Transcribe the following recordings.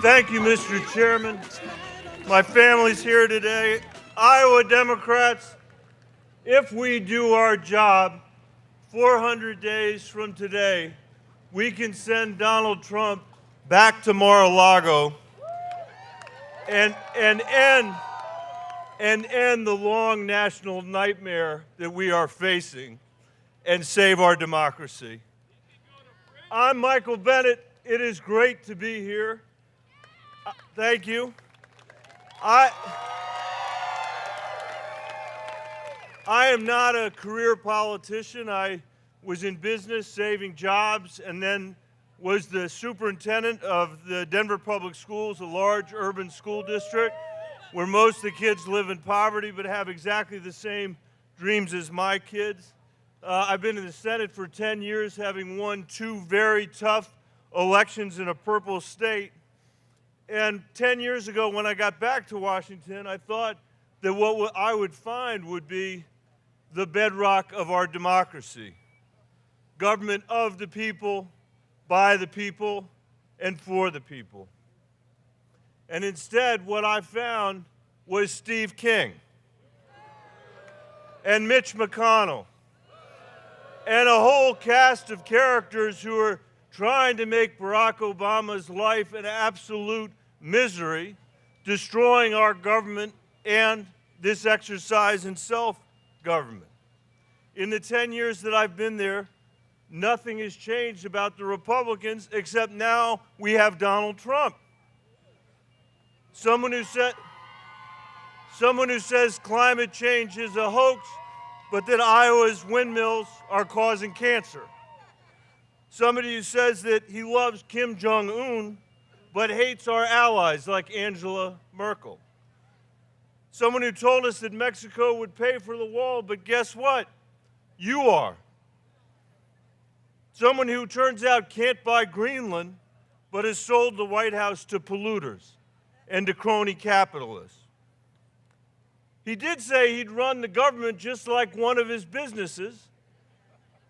Thank you, Mr. Chairman. My family's here today. Iowa Democrats, if we do our job, 400 days from today, we can send Donald Trump back to Mar-a-Lago and end the long national nightmare that we are facing and save our democracy. I'm Michael Bennet. It is great to be here. Thank you. I am not a career politician. I was in business saving jobs and then was the superintendent of the Denver Public Schools, a large urban school district where most of the kids live in poverty but have exactly the same dreams as my kids. I've been in the Senate for 10 years, having won 2 very tough elections in a purple state. And 10 years ago, when I got back to Washington, I thought that what I would find would be the bedrock of our democracy. Government of the people, by the people, and for the people. And instead, what I found was Steve King and Mitch McConnell and a whole cast of characters who are trying to make Barack Obama's life an absolute misery, destroying our government and this exercise in self-government. In the 10 years that I've been there, nothing has changed about the Republicans except now we have Donald Trump. Someone who says climate change is a hoax, but that Iowa's windmills are causing cancer. Somebody who says that he loves Kim Jong-un, but hates our allies like Angela Merkel. Someone who told us that Mexico would pay for the wall, but guess what? You are. Someone who turns out can't buy Greenland, but has sold the White House to polluters and to crony capitalists. He did say he'd run the government just like one of his businesses,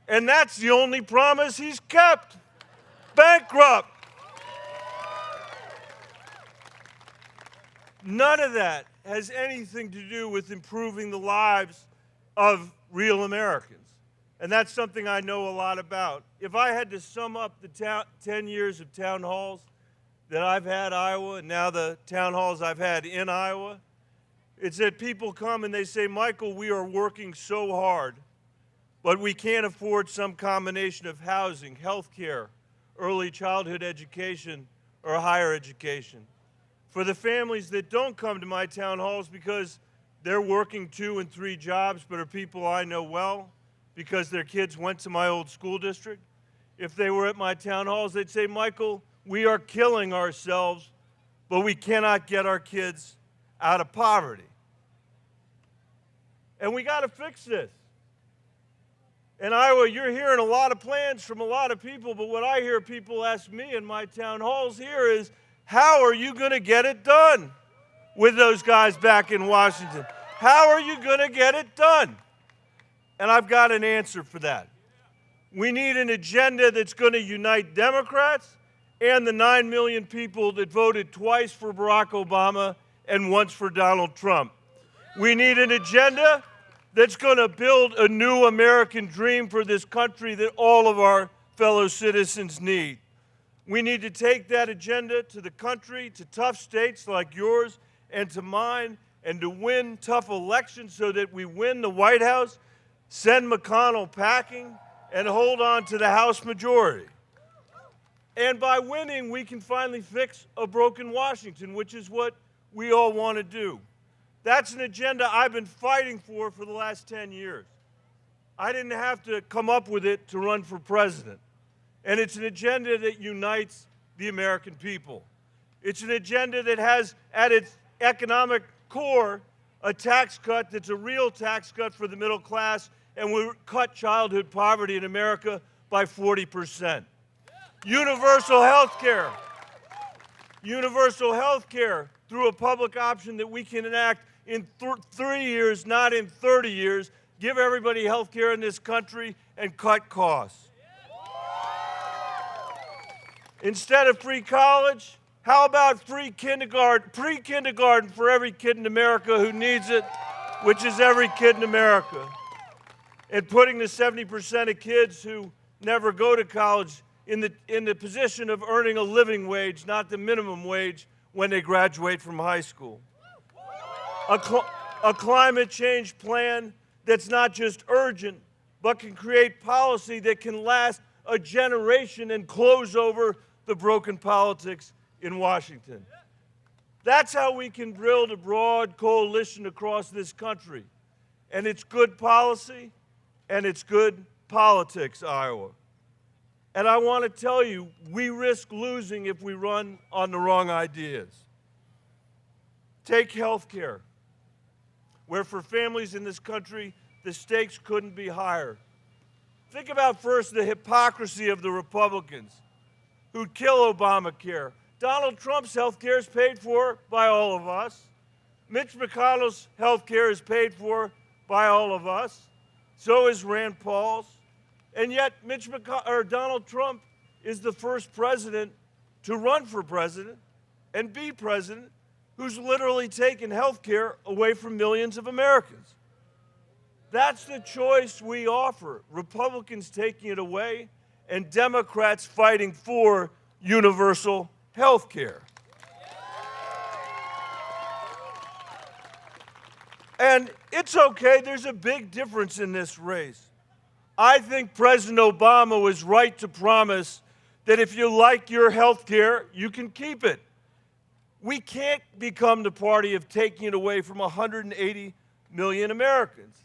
and that's the only promise he's kept. Bankrupt. None of that has anything to do with improving the lives of real Americans. And that's something I know a lot about. If I had to sum up the 10 years of town halls that I've had in Iowa, and now the town halls I've had in Iowa, it's that people come and they say, Michael, we are working so hard, but we can't afford some combination of housing, health care, early childhood education, or higher education. For the families that don't come to my town halls because they're working 2 and 3 jobs, but are people I know well, because their kids went to my old school district, if they were at my town halls, they'd say, Michael, we are killing ourselves, but we cannot get our kids out of poverty. And we got to fix this. In Iowa, you're hearing a lot of plans from a lot of people, but what I hear people ask me in my town halls here is, how are you going to get it done with those guys back in Washington? How are you going to get it done? And I've got an answer for that. We need an agenda that's going to unite Democrats and the 9 million people that voted twice for Barack Obama and once for Donald Trump. We need an agenda that's going to build a new American dream for this country that all of our fellow citizens need. We need to take that agenda to the country, to tough states like yours and to mine, and to win tough elections so that we win the White House, send McConnell packing, and hold on to the House majority. And by winning, we can finally fix a broken Washington, which is what we all want to do. That's an agenda I've been fighting for the last 10 years. I didn't have to come up with it to run for president. And it's an agenda that unites the American people. It's an agenda that has at its economic core a tax cut that's a real tax cut for the middle class, and will cut childhood poverty in America by 40%. Universal health care. Universal health care through a public option that we can enact in 3 years, not in 30 years, give everybody health care in this country and cut costs. Instead of free college, How about free kindergarten, pre-kindergarten for every kid in America who needs it, which is every kid in America? And putting the 70% of kids who never go to college in the position of earning a living wage, not the minimum wage, when they graduate from high school. A climate change plan that's not just urgent, but can create policy that can last a generation and close over the broken politics in Washington. That's how we can build a broad coalition across this country. And it's good policy, and it's good politics, Iowa. And I want to tell you, we risk losing if we run on the wrong ideas. Take health care, where for families in this country, the stakes couldn't be higher. Think about first the hypocrisy of the Republicans who'd kill Obamacare. Donald Trump's health care is paid for by all of us. Mitch McConnell's health care is paid for by all of us. So is Rand Paul's. And yet Donald Trump is the first president to run for president and be president who's literally taken health care away from millions of Americans. That's the choice we offer. Republicans taking it away and Democrats fighting for universal health care. And it's okay, there's a big difference in this race. I think President Obama was right to promise that if you like your health care, you can keep it. We can't become the party of taking it away from 180 million Americans.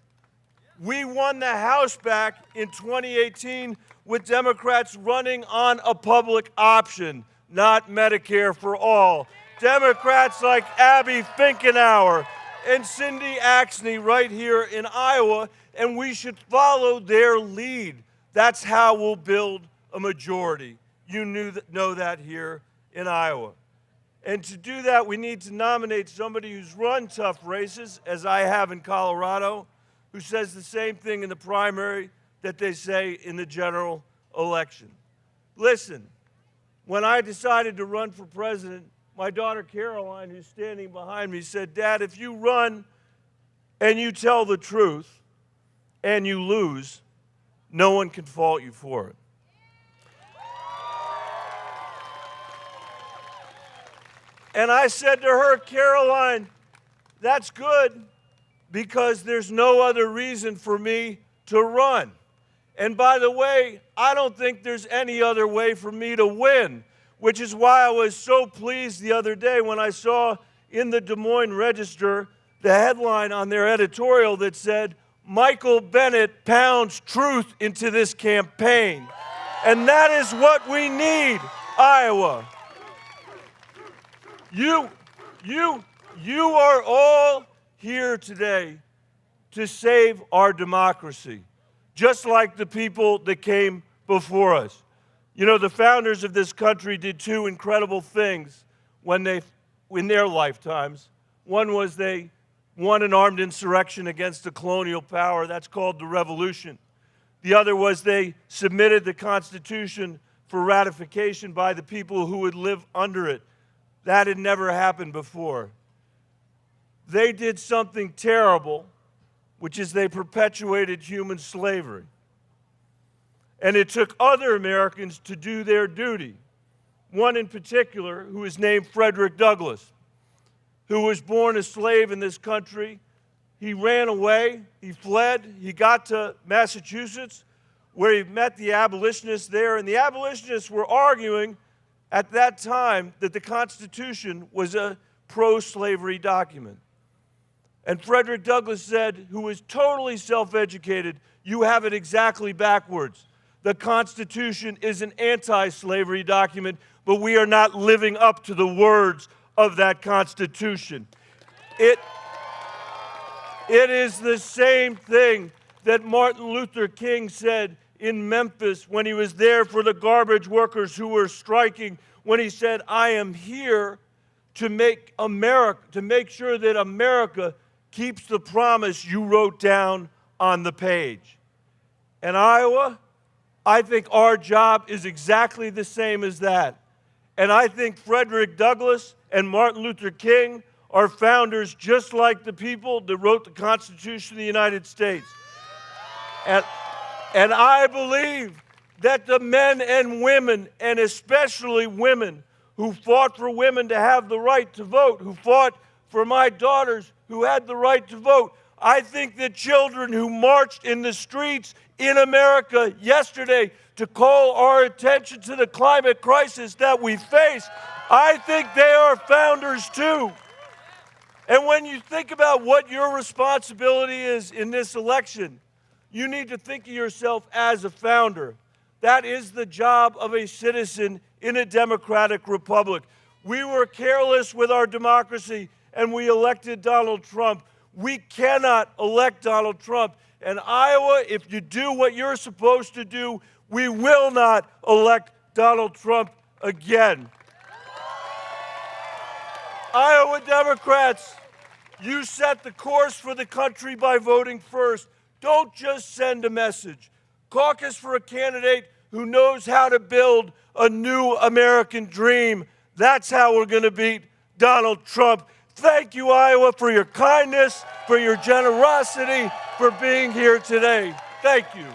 We won the House back in 2018 with Democrats running on a public option, not Medicare for all. Democrats like Abby Finkenauer and Cindy Axne right here in Iowa, and we should follow their lead. That's how we'll build a majority. You know that here in Iowa. And to do that, we need to nominate somebody who's run tough races, as I have in Colorado, who says the same thing in the primary that they say in the general election. Listen, when I decided to run for president, my daughter Caroline, who's standing behind me, said, "Dad, if you run and you tell the truth and you lose, no one can fault you for it." And I said to her, "Caroline, that's good because there's no other reason for me to run. And by the way, I don't think there's any other way for me to win," which is why I was so pleased the other day when I saw in the Des Moines Register the headline on their editorial that said, "Michael Bennet pounds truth into this campaign." And that is what we need, Iowa. You are all here today to save our democracy, just like the people that came before us. You know, the founders of this country did two incredible things in their lifetimes. One was they won an armed insurrection against a colonial power. That's called the Revolution. The other was they submitted the Constitution for ratification by the people who would live under it. That had never happened before. They did something terrible, which is they perpetuated human slavery. And it took other Americans to do their duty. One in particular, who is named Frederick Douglass, who was born a slave in this country. He ran away, he fled, he got to Massachusetts, where he met the abolitionists there. And the abolitionists were arguing at that time that the Constitution was a pro-slavery document. And Frederick Douglass said, who was totally self-educated, "You have it exactly backwards. The Constitution is an anti-slavery document, but we are not living up to the words of that Constitution." It is the same thing that Martin Luther King said in Memphis when he was there for the garbage workers who were striking, when he said, "I am here to make sure that America keeps the promise you wrote down on the page." And Iowa, I think our job is exactly the same as that. And I think Frederick Douglass and Martin Luther King are founders just like the people that wrote the Constitution of the United States. And I believe that the men and women, and especially women, who fought for women to have the right to vote, who fought for my daughters who had the right to vote. I think that children who marched in the streets in America yesterday to call our attention to the climate crisis that we face, I think they are founders too. And when you think about what your responsibility is in this election, you need to think of yourself as a founder. That is the job of a citizen in a democratic republic. We were careless with our democracy and we elected Donald Trump. We cannot elect Donald Trump. And Iowa, if you do what you're supposed to do, we will not elect Donald Trump again. Iowa Democrats, you set the course for the country by voting first. Don't just send a message. Caucus for a candidate who knows how to build a new American dream. That's how we're going to beat Donald Trump. Thank you, Iowa, for your kindness, for your generosity, for being here today. Thank you.